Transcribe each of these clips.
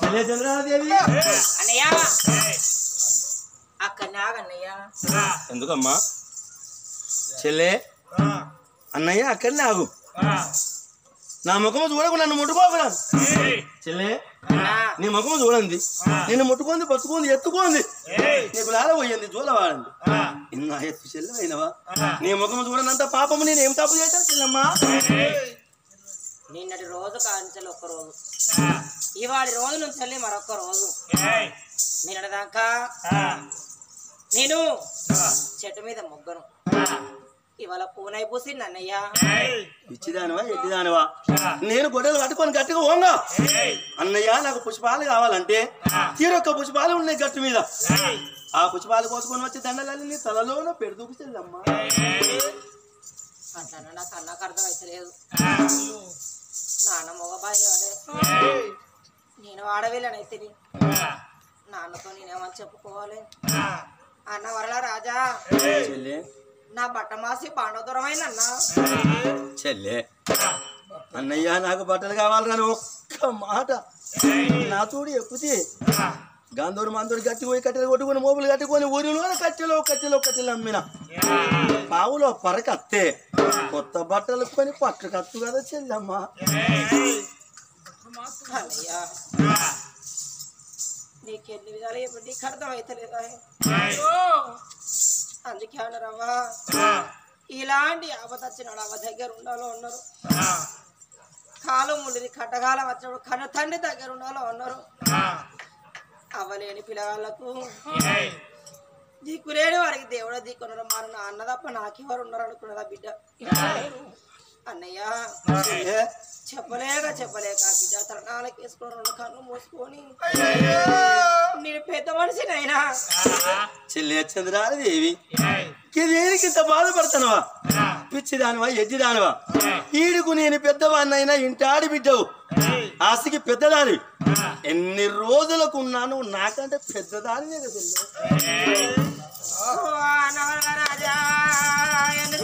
చెల్లె చంద్రాదేవి అన్నయ్య అక్కడ నాగన్నయ్య ఎందుకమ్మా చెల్లె అన్నయ్య అక్కడనే ఆగు నా ముఖము చూడకు నన్ను ముట్టుకోకురా చెల్లె నీ ముఖము చూడండి నిన్ను ముట్టుకుంది పట్టుకుంది ఎత్తుకుంది నీకు లాల పోయింది జూలవాడండి ఇన్నా ఎత్తు చెల్లె అయినవా నీ ముఖము చూడనంత పాపము నేను ఏం తప్పు చేశాను చెల్లెమ్మా నిన్నటి రోజు కాంచెలు ఒక్క రోజు ఇవాళ రోజు నుంచి వెళ్ళి మరొక్క రోజు నిన్నటిదాకా నేను చెట్టు మీద మొగ్గను ఇవాళ పూనై పూసింది అన్నయ్య ఇచ్చిదానివా ఎట్టిదానివా నేను గొడ్డలు కట్టుకొని గట్టిగా ఓంగా అన్నయ్య నాకు పుష్పాలు కావాలంటే తీరొక్క పుష్పాలు ఉన్నాయి గట్టు మీద ఆ పుష్పాలు కోసుకొని వచ్చి దండలని నీ తలలోన పెడుతూ చెల్లమ్మా అట్లా నాకు అన్నకు అర్థం అవుతలేదు నాన్న మగబాయి వాడే నేను ఆడవిల్లనైతే నాన్నతో నేనేమని చెప్పుకోవాలి అన్న వరల రాజా నా బట్ట మాసి పాండవ దూరమైన అన్న చెల్లె అన్నయ్య నాకు బట్టలు కావాలని ఒక్క మాట నా తోడు ఎక్కితే గాంధూరు మందూరు గట్టి పోయి కట్టెలు కొట్టుకుని మోపులు కట్టుకొని ఊరిలో కట్టెలు అమ్మిన పావులో పరకత్తే కొత్త బట్టలు కొని పట్టు కత్తు కదా చెల్లెమ్మ అన్నయ్య నీకెన్ని విధాలు చెప్పండి నీకు అర్థం అవుతలేదా అందుకే అన్నారవ్వా ఇలాంటి ఆపద వచ్చినాడు అవ్వ దగ్గర ఉండాలో ఉన్నారు కాలం ఉండేది కట్టకాలం వచ్చినప్పుడు కన్న తండ్రి దగ్గర ఉండాలో ఉన్నారు అవ్వలేని పిల్లగాళ్ళకు దిక్కులేని వారికి దేవుడు దిక్కున్నారు మరి నా అన్న తప్ప నాకెవరు ఉన్నారు అనుకున్నదా బిడ్డ అన్నయ్య చెప్పలేక బిడ్డ తరణాలకు వేసుకొని రెండు కన్ను మూసుకొని నేను పెద్ద మనిషినైనా చెల్లె చంద్రాదేవి దేనికి ఇంత బాధపడుతున్నావా పిచ్చిదానివా ఎడ్జిదానివా ఈడుకు నేను పెద్దవాడినైనా ఇంటి ఆడి బిడ్డవు ఆస్తికి పెద్దదాని ఎన్ని రోజులకు ఉన్నాను నాకంటే పెద్దదానివే కదా రాజా ఎందుకు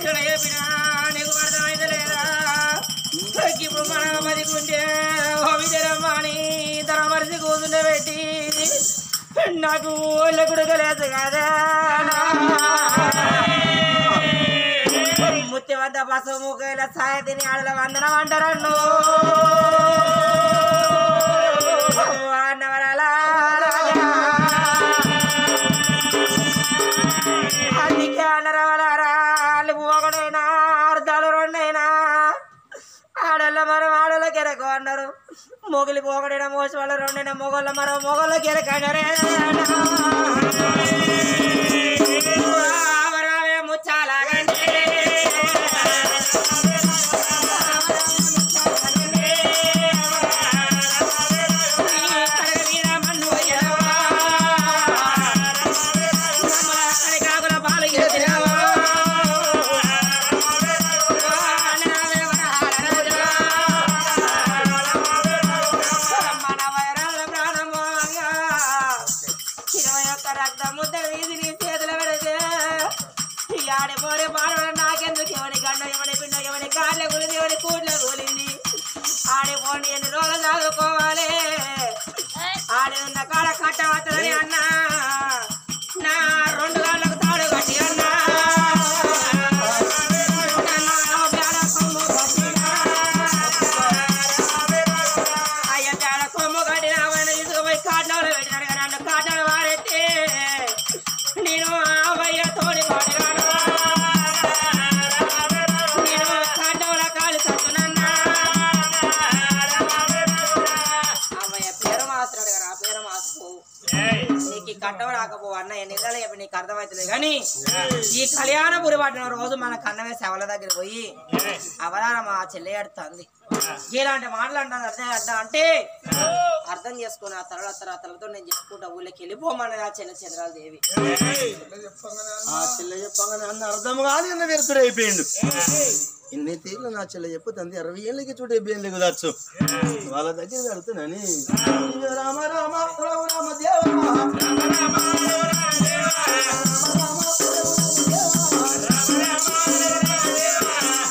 నీకు అర్థమైతే లేదా ఇప్పుడు మన మదికుంటే విజయరమ్మని తన మనిషి కూతుండే పెట్టి నాకు ఒళ్ళ గుడగలేదు కదా ముత్తి వద్ద పసుపు ముఖేల సాయ తిని ఆడల వందనం అంటారన్ను అన్నవరాలా అందుకే అన్నరవలారా ఒకడైనా అర్థాలు రెండైనా ఆడోళ్ళ మరో ఆడోళ్ళ కెరకు అన్నారు మొగిలి ఒకడైనా మోసి వాళ్ళ రెండైనా మొగోళ్ళ మరో మొగోళ్ళ కెరకు అన్నారే ముచ్చాలాగంటే నాకెందుకు ఎవరి గండ ఎవరి పిండ ఎవరి కాళ్ళ కూలింది ఎవరి కూట్ల కూలింది ఆడిపోండి ఎన్ని రోజులు చదువుకోవాలి ఆడి ఉన్న కాడ కట్టవద్దని అన్నా నా 2 కాళ్ళకు తాడు కట్టి అన్నా అయ్య తేడ కొమ్ము కట్టిన తీసుకుపోయి కాటలో పెట్టినాడు కానీ నన్ను కాటలు వారెత్తే నేను అవయ్య తోడి పాడినాను కట్టం రాకపో అన్న ఎన్ని చెప్పి నీకు అర్థమవుతుంది కానీ ఈ కళ్యాణపురి పట్టిన రోజు మన కన్నమే శవల దగ్గర పోయి అవలాన మా చెల్లె అడుతుంది ఇలాంటి మాటలు అంటాను అంటే అర్థం చేసుకుని ఆ తలతో నేను చెప్పుకుంటా ఊళ్ళకి వెళ్ళిపోమన్నది ఆ చంద్రాదేవి ఆ చెల్లె చెప్పగానే అన్న అర్థం కాదు అన్న వ్యక్తుడు అయిపోయిండు ఇన్ని తీర్లు నా చెల్లె చెప్పుతుంది 60 ఏళ్ళకి చూడు 70 ఏళ్ళకి దాచు వాళ్ళ దగ్గర కడుతున్నాని రామ రామ రామ దేవ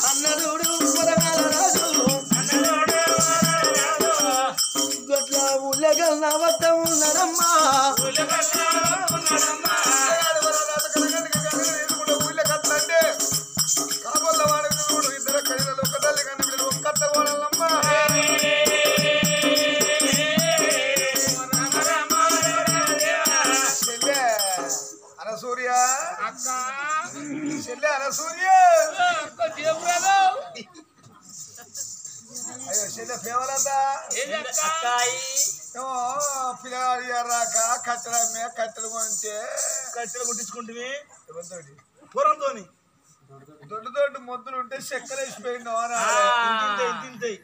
అన్నడు గొట్ల ఊళ్ళగల్లా వద్ద ఉన్నాడమ్మా అనసూర్య చెల్లె అనసూర్య అయ్యో చెల్లె ఫేవరదా పిల్లగాడు ఎర్రాక కట్టడమే కట్టెలు కొంటే కట్టెలు కుట్టించుకుంటే ఎవరితోటి పూర్వంతోని దొడ్డు దొడ్డు మొద్దులు ఉంటే చెక్కలు వేసిపోయింది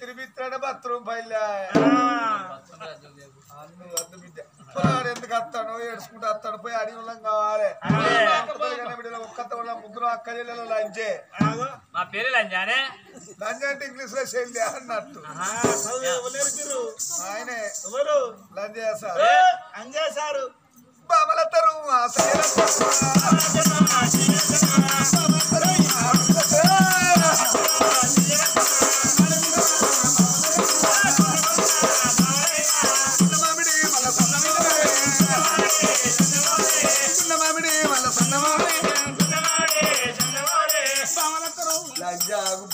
తిరిగిస్తాడు 10 రూపాయలు అన్ను బిడ్డ పిల్లగాడు ఎందుకు వస్తాడు ఏడుచుకుంటూ వస్తాడు పోయి అడిగిలం కావాలి ఒక్కత ముగ్గురు అక్క చెల్లెలు లంచే మా పేరు లంజానే లంచ్ అంటే ఇంగ్లీష్ లో చెల్లి అన్నట్టు ఆయనే ఎవరు లంచ్ చేస్తారు అంజేశారు బాబలతరు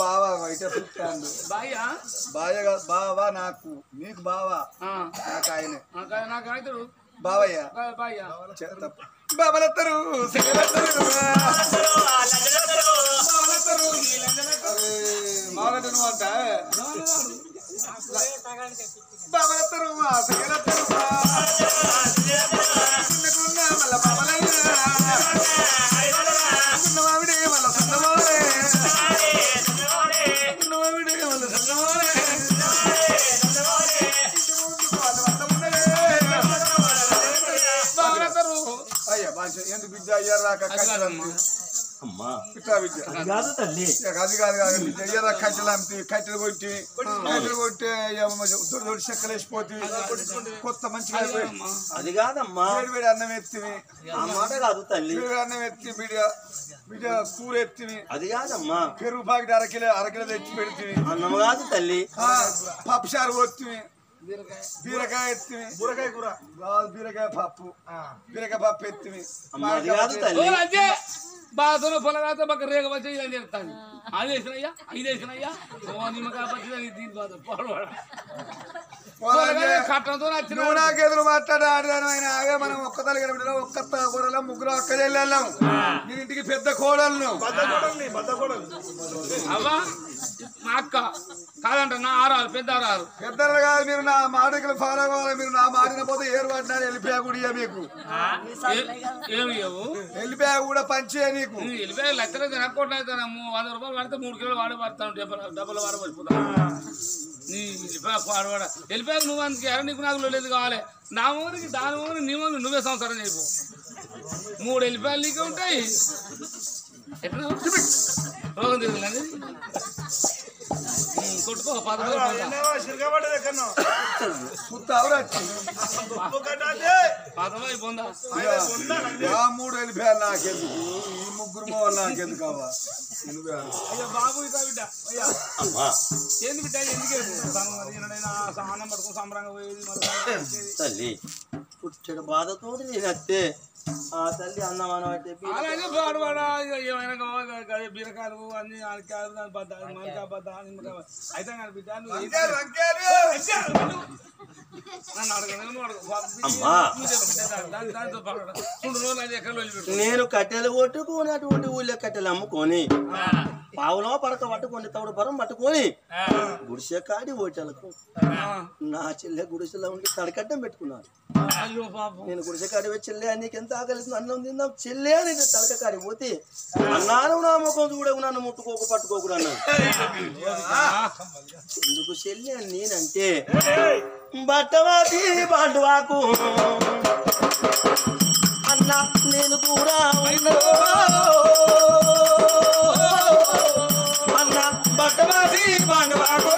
బావా బయట చూస్తాను బావా నాకు నీకు బావా నాకు ఆయనే బావయ్య బాబలత్తరు మాగటను అంట బాబలత్తరు మళ్ళా బాబలయ్య మామిడి మళ్ళా సన్నమాడే మామిడి మళ్ళా సన్నమాడే అయ్యా బాగా ఎందుకు విద్య అయ్యారాక అమ్మా ఇట్లా విద్య కాదు తల్లి అది కాదు కాదు విద్య అయ్యారా కట్టెలు అమ్మి కట్టెలు కొట్టి దొడ్డు చెక్కలు వేసిపోతే కొత్త మంచిగా అది కాదమ్మా వేడి అన్నం ఎత్తివి ఆ మాట కాదు తల్లి వేడి అన్నం ఎత్తి బిడ్డ బిడ్డ కూర ఎత్తివి అది కాదమ్మా పెరుగు పాకెట్ అరకిలో తెచ్చి పెడితే అన్నం కాదు తల్లి పప్పు చారు పోతివి బీరకాయ ఎత్తివి బురకాయ కూర బీరకాయ పప్పు బీరకాయ పప్పు ఎత్తివి అది కాదు తల్లి బాధలో పొలగాతో పక్క రేగ వచ్చి ఇలా చేస్తాను అది వేసినయ్యా ఇది వేసినయ్యా నిమ్మకాయ పచ్చి దీని బాధ కట్టంతో నువ్వు నాకెదురు మాట్లాడాను ఆయన ఆగే మనం ఒక్క తల్లి ఒక్క కూరలో ముగ్గురు అక్క వెళ్ళాం నేను ఇంటికి పెద్ద కోడలను అవ్వా మా అక్క కాదంట నా ఆరారు పెద్ద ఆరారు పెద్దలు కాదు మీరు నా మాటకి ఫాలో కావాలి మీరు నా మాటిన పోతే ఏరు పడినారు వెళ్ళిపోయా కూడా మీకు ఏమి వెళ్ళిపోయా కూడా పంచే నీకు వెళ్ళిపోయి లక్షలు తినకోట్లు అవుతాను 100 రూపాయలు పడితే 3 కిలోలు వాడి పడతాను డబ్బులు వాడ పడిపోతాను నీ వెళ్ళిపోయాక నువ్వు అందుకే నీకు నాకు లేదు కావాలి నా ఊరికి దాని ఊరికి నీ ఊరికి నువ్వే సంసారం చేయకు 3 వెళ్ళిపోయాలు నీకే ఉంటాయి ఎట్లా రోగం తిరుగుతుంది కొట్టుకో 10 అయిపోందా 3 వెళ్ళిపోయారు నాకెందుకు ఈ ముగ్గురు మోవాలి నాకెందుకు కావా బాబు బిడ్డ అమ్మా ఏంది బిడ్డ ఎందుకు సామానం పడుకుని సంబరంగా పోయేది తల్లి పుట్టెడు బాధతో నేను అత్తే ఆ తల్లి అన్నమానం అంటే అలాగే పాడువాడా ఏమైనా కావాలి బీరకాయలు అన్ని ఆనకాయలు మనకాయ బద్ద నిమ్మకాయ అయితే కానీ బిడ్డ నన్ను నేను కట్టెలు కొట్టుకొని అటువంటి ఊళ్ళో కట్టెలు అమ్ముకొని పావులో పడక పట్టుకొని తవుడు పరం పట్టుకొని గుడిసె కాడి ఓటలకు నా చెల్లె గుడిసెలో ఉండి తడకట్టం పెట్టుకున్నాను నేను గుడిసె కాడి వచ్చి చెల్లె నీకు ఎంత ఆకలిస్తుంది అన్నం తిందాం చెల్లె అని తడక కాడి పోతే అన్నాను నా ముఖం చూడకు నన్ను ముట్టుకోకు పట్టుకోకు అన్నాను ఎందుకు చెల్లె అని నేనంటే బట్టవాకి బాండువాకు అన్నా నేను కూడా అన్నా బట్టవాకి బాండువాకు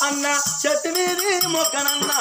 అన్న చెట్టు మీది మొక్కనన్నా